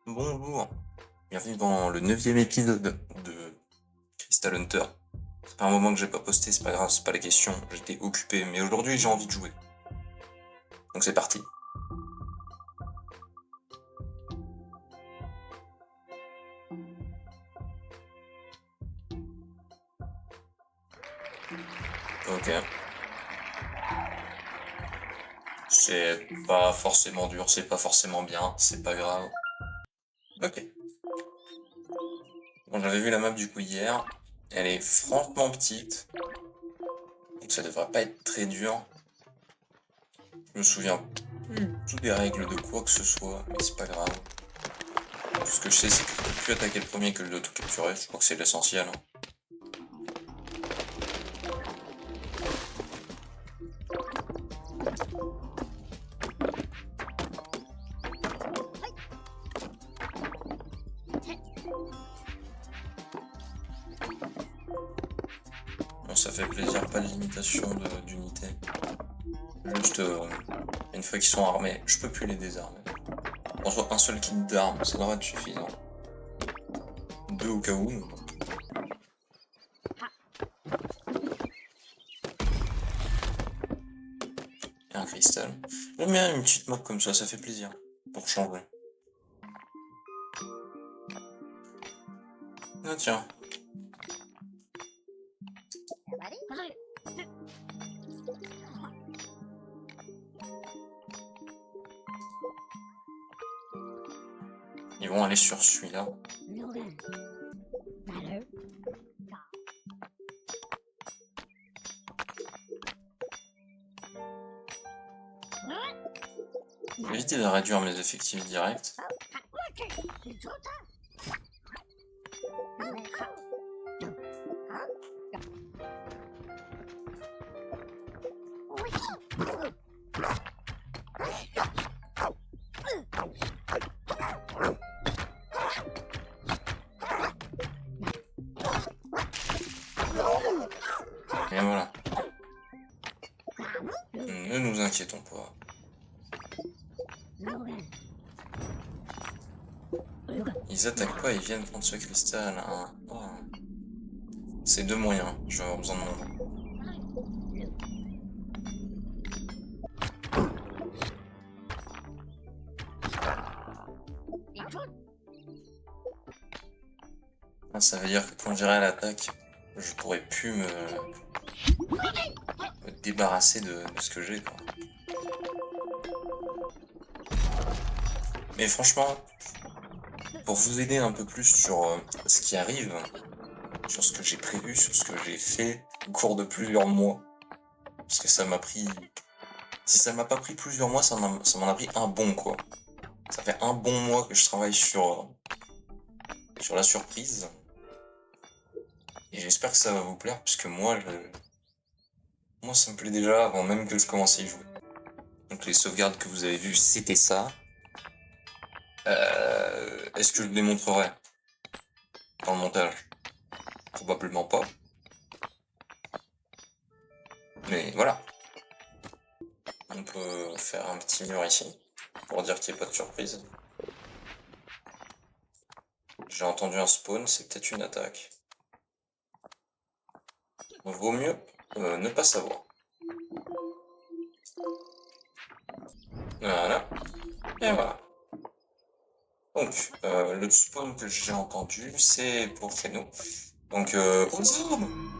Bonjour, bienvenue dans le 9e épisode de Crystal Hunter. Ça fait un moment que j'ai pas posté, c'est pas grave, c'est pas la question, j'étais occupé, mais aujourd'hui j'ai envie de jouer. Donc c'est parti. Ok. C'est pas forcément dur, c'est pas forcément bien, c'est pas grave. Ok. Bon, j'avais vu la map du coup hier, elle est franchement petite, donc ça devrait pas être très dur. Je me souviens plus des règles de quoi que ce soit, mais c'est pas grave. Tout ce que je sais, c'est que plus attaquer le premier que le tout capturer, je crois que c'est l'essentiel. Bon, ça fait plaisir, pas de limitation d'unité. Juste, une fois qu'ils sont armés, je peux plus les désarmer. En soit un seul kit d'armes, ça devrait être suffisant. Deux au cas où. Mais bon. Et un cristal. J'aime bien une petite map comme ça fait plaisir. Pour changer. Ah tiens. Ils vont aller sur celui-là. Je vais éviter de réduire mes effectifs directs. Et voilà. Ne nous inquiétons pas. Ils attaquent pas, ils viennent prendre ce cristal. Hein. Oh. C'est deux moyens, je vais avoir besoin de monde. Ah, ça veut dire que quand j'irai à l'attaque, je pourrai plus me débarrasser de ce que j'ai. Mais franchement, pour vous aider un peu plus sur ce qui arrive, sur ce que j'ai prévu, sur ce que j'ai fait au cours de plusieurs mois, parce que ça m'a pris... Si ça m'a pas pris plusieurs mois, ça m'en a pris un bon, quoi. Ça fait un bon mois que je travaille sur la surprise. Et j'espère que ça va vous plaire, puisque moi, ça me plaît déjà avant même que je commence à y jouer. Donc les sauvegardes que vous avez vues, c'était ça. Est-ce que je le démontrerai dans le montage? Probablement pas. Mais voilà. On peut faire un petit mur ici, pour dire qu'il n'y a pas de surprise. J'ai entendu un spawn, c'est peut-être une attaque. Vaut mieux ne pas savoir. Voilà. Et voilà. Donc, le spawn que j'ai entendu, c'est pour Feno. Donc, aux armes!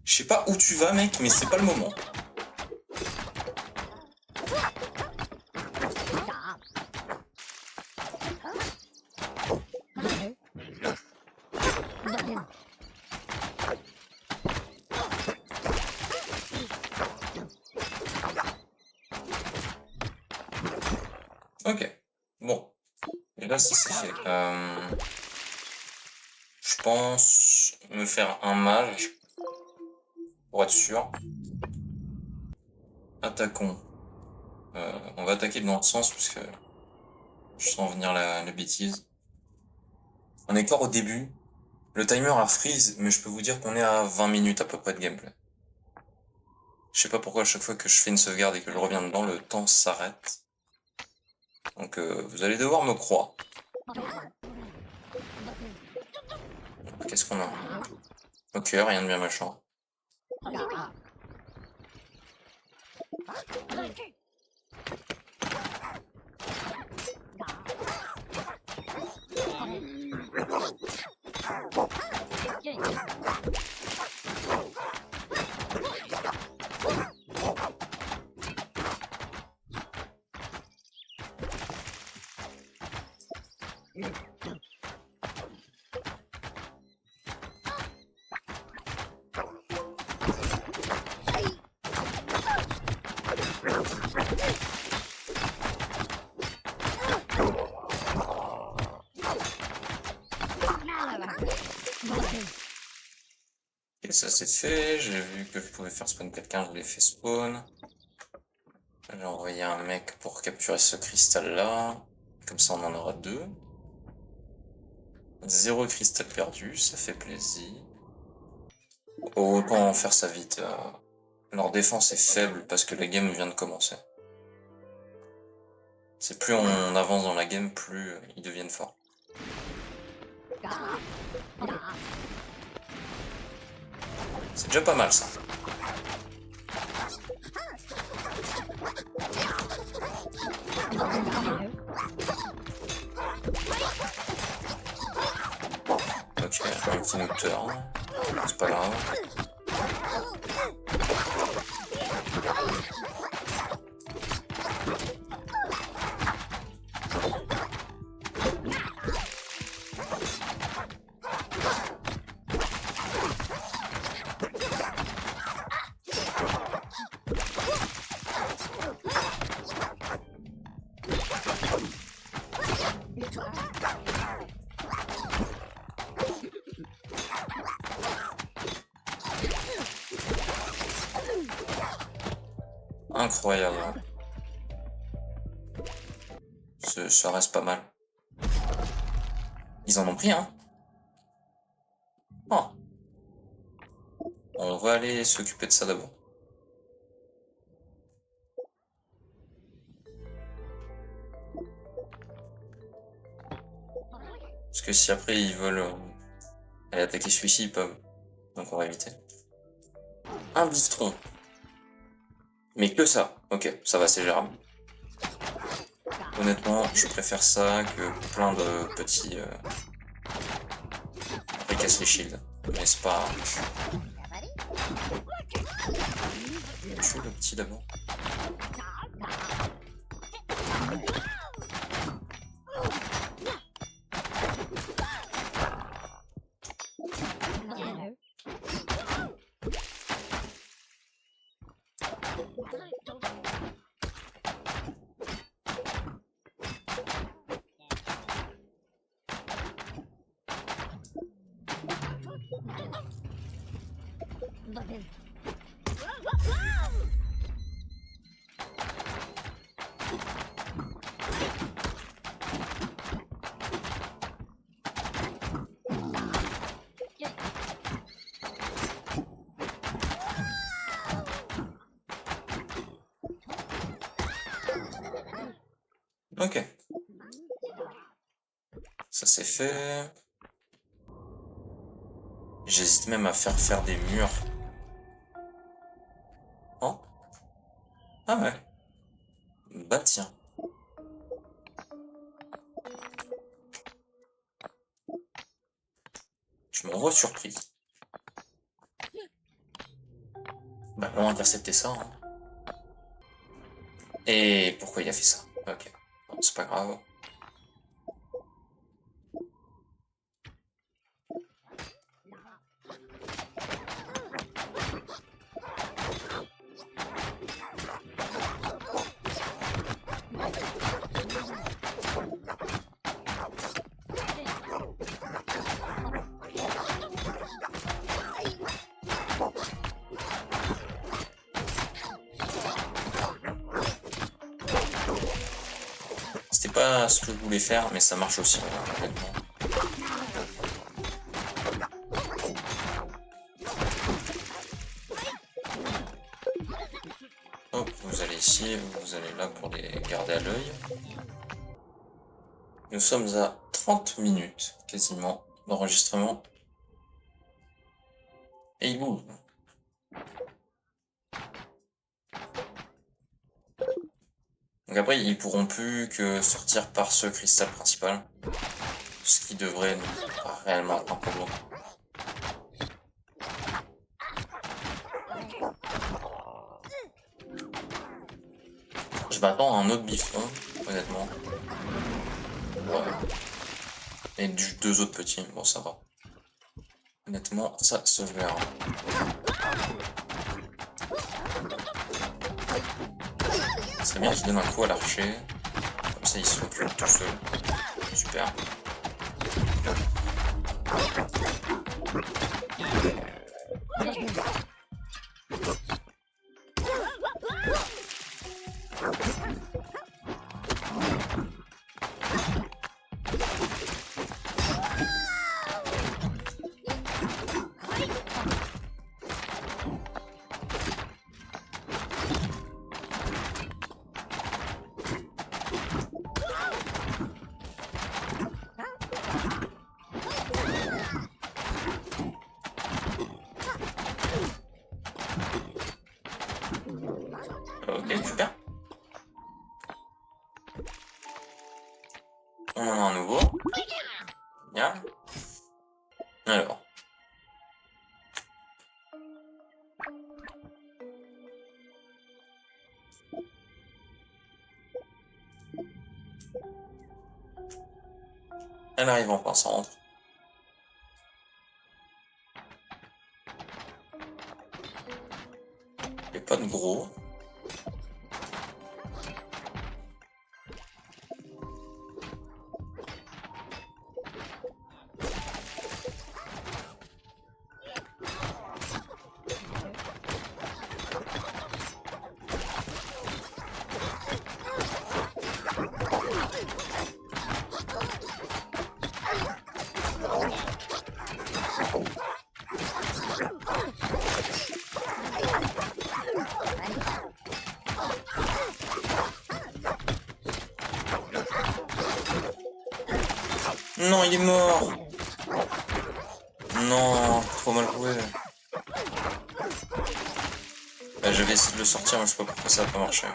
Je sais pas où tu vas, mec, mais c'est pas le moment. Ok. Bon. Et là, ça c'est fait. Je pense me faire un mage. Pour être sûr. Attaquons. On va attaquer dans le sens, parce que je sens venir la bêtise. On est encore au début. Le timer a freeze, mais je peux vous dire qu'on est à 20 minutes à peu près de gameplay. Je sais pas pourquoi à chaque fois que je fais une sauvegarde et que je reviens dedans, le temps s'arrête. Donc vous allez devoir me croire. Qu'est-ce qu'on a? Ok, rien de bien méchant. Et ça c'est fait, j'ai vu que je pouvais faire spawn quelqu'un, je l'ai fait spawn. J'ai envoyé un mec pour capturer ce cristal là. Comme ça on en aura 2. 0 cristal perdu, ça fait plaisir. Autant faire ça vite. Leur défense est faible parce que la game vient de commencer. C'est plus on avance dans la game, plus ils deviennent forts. C'est déjà pas mal ça. Ok, un petit moteur, c'est pas grave. Incroyable. Ça reste pas mal. Ils en ont pris, hein. Oh. On va aller s'occuper de ça d'abord. Parce que si après ils veulent aller attaquer celui-ci, ils peuvent. Donc on va éviter. Un bistron. Mais que ça. Ok, ça va, c'est gérable. Honnêtement, je préfère ça que plein de petits... Après, casse les shields. Mais c'est pas... Je suis le petit d'abord. Ok. Ça c'est fait. J'hésite même à faire des murs. Oh. Ah ouais. Bah tiens. Tu m'envoies surpris. Bah on va intercepter ça. Hein. Et pourquoi il a fait ça? Ok. Bon, c'est pas grave. C'était pas ce que je voulais faire, mais ça marche aussi, honnêtement. policiers, vous allez là pour les garder à l'œil. Nous sommes à 30 minutes, quasiment, d'enregistrement. Et il bouge. Donc après, ils pourront plus que sortir par ce cristal principal. Ce qui devrait ne pas réellement être un problème. Je m'attends à un autre bifton, honnêtement. Ouais. Et deux autres petits, bon ça va. Honnêtement, ça se verra. C'est bien, je donne un coup à l'archer. Comme ça, il se recule tout seul. Super. Ok, super. On en a un nouveau. Bien. Alors. Elle arrive en plein centre. Il n'y a pas de gros. Non, il est mort. Non, trop mal joué. Je vais essayer de le sortir, mais je sais pas pourquoi ça va pas marcher.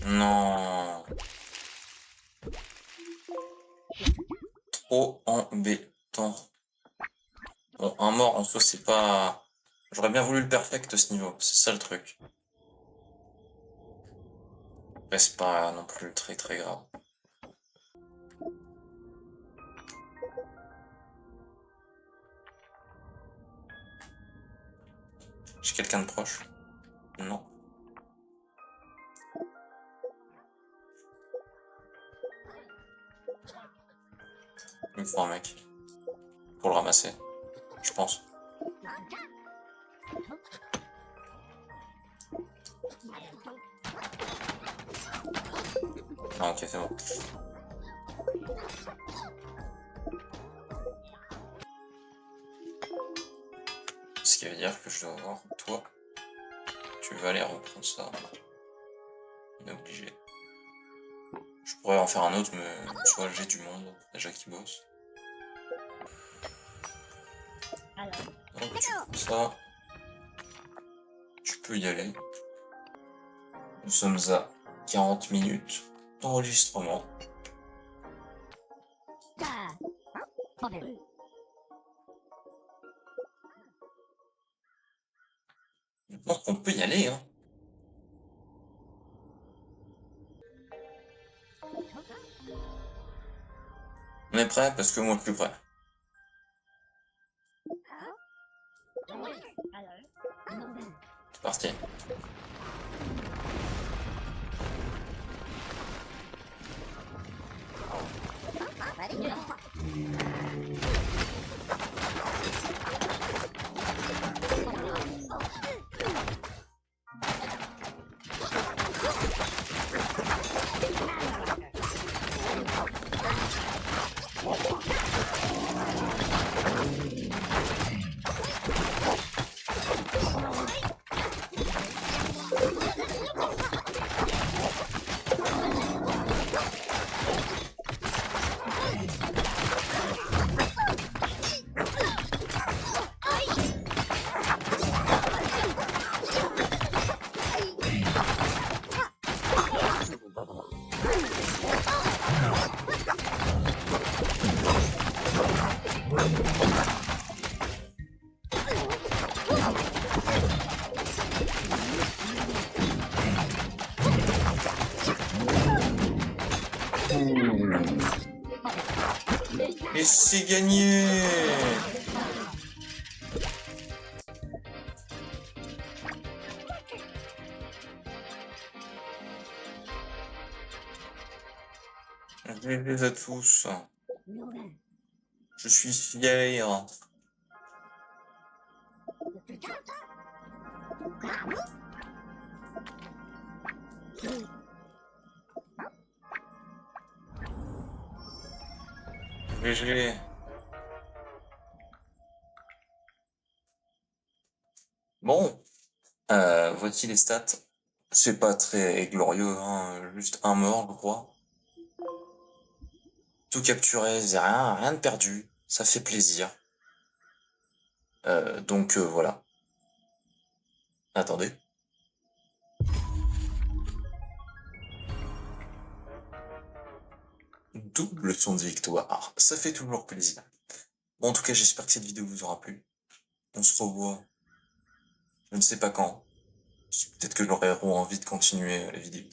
Non. Trop embêtant. Bon, un mort en soi, c'est pas... J'aurais bien voulu le perfect à ce niveau, c'est ça le truc. Mais c'est pas non plus très très grave. J'ai quelqu'un de proche? Non. Il me faut un mec. Pour le ramasser. Je pense. Ah ok, c'est bon. Ce qui veut dire que je dois avoir toi. Tu vas aller reprendre ça. On est obligé. Je pourrais en faire un autre, mais soit j'ai du monde déjà qui bosse. Donc tu fais ça. Tu peux y aller. Nous sommes à 40 minutes d'enregistrement. Je pense qu'on peut y aller, hein. On est prêt parce que moi plus prêt. C'est parti. c'est gagné. GG à tous. Je suis fier. GG. Bon, voici les stats. C'est pas très glorieux, hein, juste un mort, je crois. Tout capturé, rien de perdu. Ça fait plaisir. Donc voilà. Attendez. Double son de victoire. Ça fait toujours plaisir. Bon, en tout cas, j'espère que cette vidéo vous aura plu. On se revoit. Je ne sais pas quand. Peut-être que j'aurai envie de continuer la vidéo.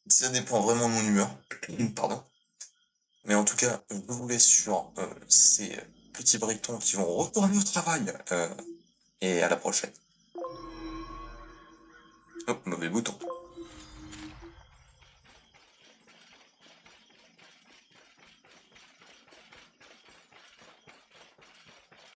Ça dépend vraiment de mon humeur. Pardon. Mais en tout cas, je vous laisse sur ces petits bretons qui vont retourner au travail. Et à la prochaine. Oh, mauvais bouton.